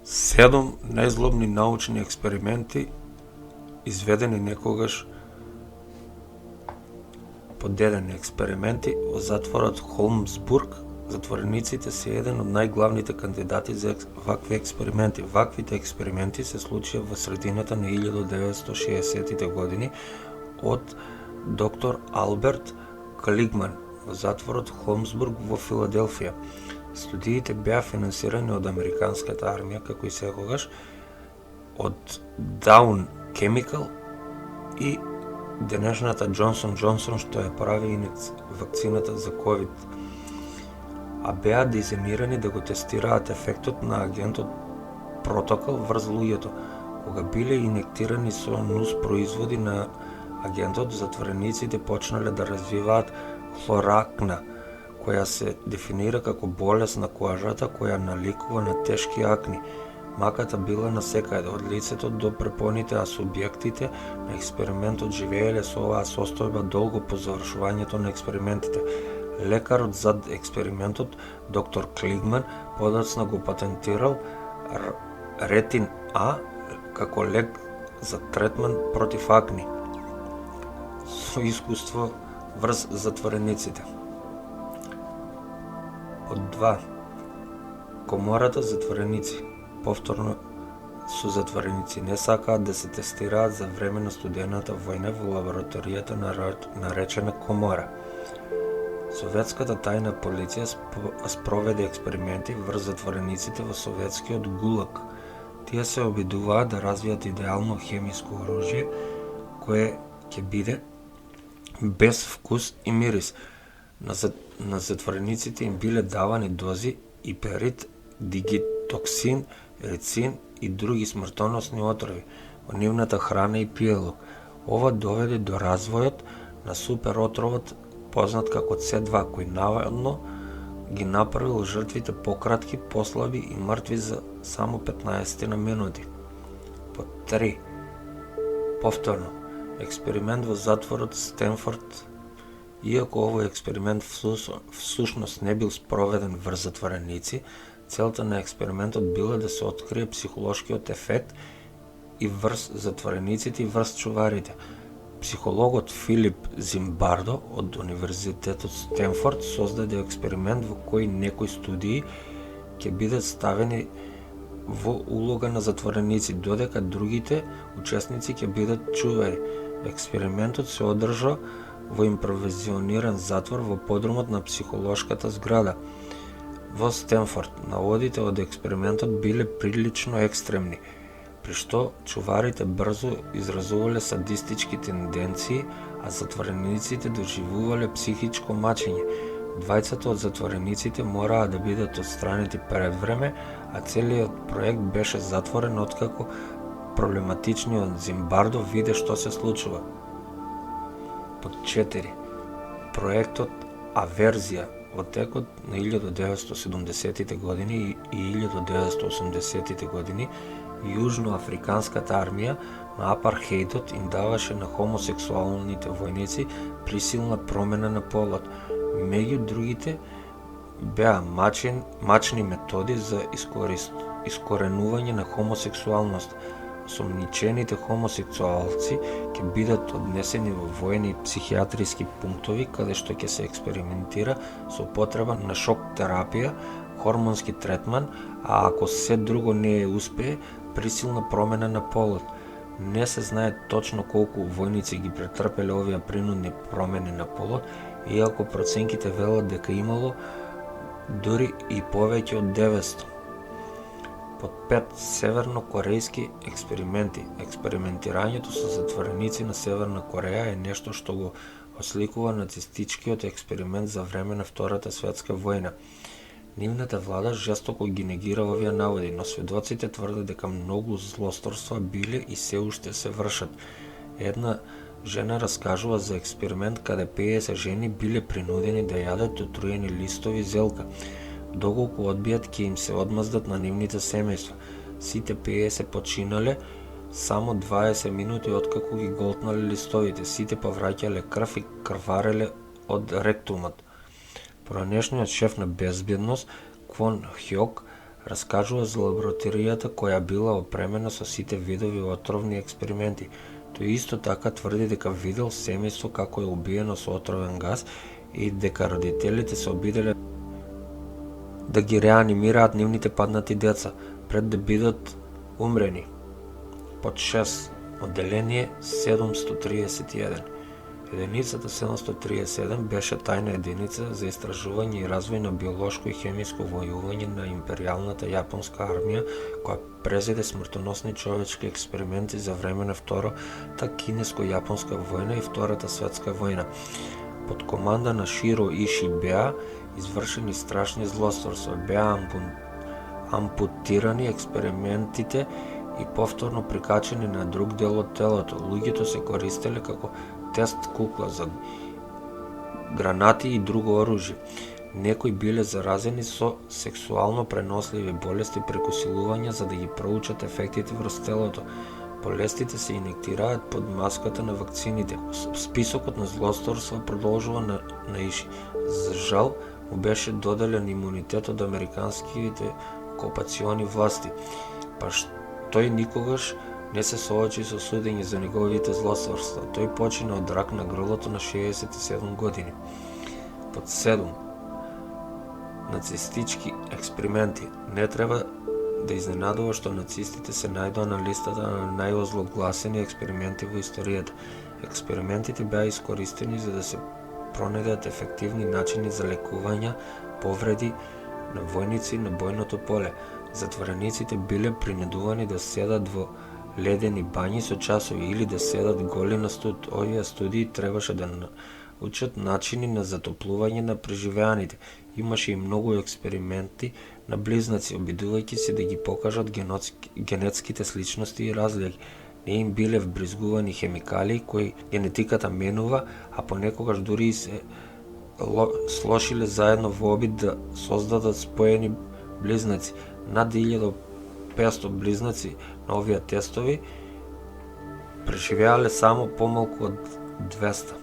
7 најзлобни научни експерименти изведени некогаш поделени експерименти во затворот Холмсбург. Затворениците се еден од најглавните кандидати за вакви експерименти. Ваквите експерименти се случија во средината на 1960-тите години од доктор Алберт Клигман во затворот Холмсбург во Филаделфија. Студиите беа финансирани од американската армија, како и секогаш, од Dow Chemical и денешната Johnson & Johnson, што ја прави вакцината за COVID, а беа дизајнирани да го тестираат ефектот на агентот протокол врз луѓето. Кога биле инектирани со нус производи на агентот, затворениците почнале да развиваат хлоракна, која се дефинира како болест на кожата која наликува на тешки акни. Маката била насекаде, од лицето до препоните, а субјектите на експериментот живееле со оваа состојба долго по завршувањето на експериментите. Лекарот зад експериментот, доктор Клигман, подоцна го патентирал ретин А како лек за третман против акни, со искуство врз затворениците. Под 2. Комората затвореници. Повторно со затвореници не сакаат да се тестираат за време на студената војна во лабораторијата наречена Комора. Советската тајна полиција спроведе експерименти врз затворениците во советскиот ГУЛАГ. Тие се обидуваат да развијат идеално хемиско оружје кое ќе биде без вкус и мирис. На затворениците им биле давани дози иперит, дигитоксин, рицин и други смртоносни отрови во нивната храна и пиелок. Ова доведе до развојот на суперотровот познат како С2, кој наводно ги направил жртвите пократки, послаби и мртви за само 15 на минути. Под 3. Повторно, експеримент во затворот Стенфорд. Иако овој експеримент всушност не бил спроведен врз затвореници, целта на експериментот била да се открие психолошкиот ефект и врз затворениците и врз чуварите. Психологот Филип Зимбардо од Универзитетот Стенфорд создаде експеримент во кој некои студии ќе бидат ставени во улога на затвореници, додека другите учесници ќе бидат чувари. Експериментот се одржа во импровизиониран затвор во подрумот на психолошката зграда во Стенфорд. Наводите од експериментот биле прилично екстремни, при што чуварите брзо изразувале садистички тенденции, а затворениците доживувале психичко мачење. Двајцата од затворениците мораа да бидат отстранети пред време, а целиот проект беше затворен откако проблематичниот Зимбардо виде што се случува. Под 4. Проектот Аверзија. Во текот на 1970-тите години и 1980-тите години Јужноафриканската армија на апархеидот им даваше на хомосексуалните војници присилна промена на полот. Меѓу другите беа мачни методи за искоренување на хомосексуалност. Осомничените хомосексуалци ќе бидат однесени во војни психијатриски пунктови каде што ќе се експериментира со употреба на шок терапија, хормонски третман, а ако се друго не успее, присилна промена на полот. Не се знае точно колку војници ги претрпеле овие принудни промени на полот, иако проценките велат дека имало дури и повеќе од 900. Под 5. Севернокорејски експерименти. Експериментирањето со затвореници на Северна Кореја е нешто што го осликува нацистичкиот експеримент за време на Втората светска војна. Нивната влада жестоко ги негира овие наводи, но сведоците тврдат дека многу злосторства биле и се уште се вршат. Една жена раскажува за експеримент каде 50 жени биле принудени да јадат отруени листови зелка. Доколку одбијат, ќе им се одмаздат на нивните семејства. Сите 50 починале само 20 минути откако ги голтнале листовите. Сите повраќале крв и крвареле од ректумот. Поранешниот шеф на безбедност, Квон Хјок, Раскажува за лабораторијата која била опремена со сите видови отровни експерименти. Тој исто така тврди дека видел семејство како е убиено со отровен газ и дека родителите се обиделе да ги реанимираат нивните паднати деца пред да бидат умрени. Под 6. Одделение 731. Единицата 737 беше тајна единица за истражување и развој на биолошко и хемиско војување на империјалната јапонска армија, која презеде смртоносни човечки експерименти за време на Втората кинеско-јапонска војна и Втората светска војна. Под команда на Широ Иши беа извршени страшни злосторства, беа ампутирани експериментите и повторно прикачени на друг дел од телото. Луѓето се користеле како тест кукла за гранати и друго оружје. Некои биле заразени со сексуално преносливи болести преку силување за да ги проучат ефектите врз телото. Болестите се инектираат под маската на вакцините. Списокот на злосторства продолжува на Иши. За жал, му беше доделен имунитет од американските окупациони власти, па тој никогаш не се соочи со судење за неговите злосторства. Тој почина од рак на грлото на 67 години. Под 7. Нацистички експерименти. Не треба да изненадува што нацистите се најдоа на листата на најозлогласени експерименти во историјата. Експериментите беа искористени за да се пронајдат ефективни начини за лекување повреди на војници на бојното поле. Затворениците биле принудувани да седат во ледени бањи со часови или да седат голи на студ. Овие студии требаше да научат начини на затоплување на преживеаните. Имаше и многу експерименти на близнаци, обидувајќи се да ги покажат генетските сличности и разлики. Не им биле вбризгувани хемикалии кои генетиката менува, а понекогаш дури и се слошиле заедно во обид да создадат споени близнаци. Над 1500 близнаци на овие тестови преживеале само помалку од 200.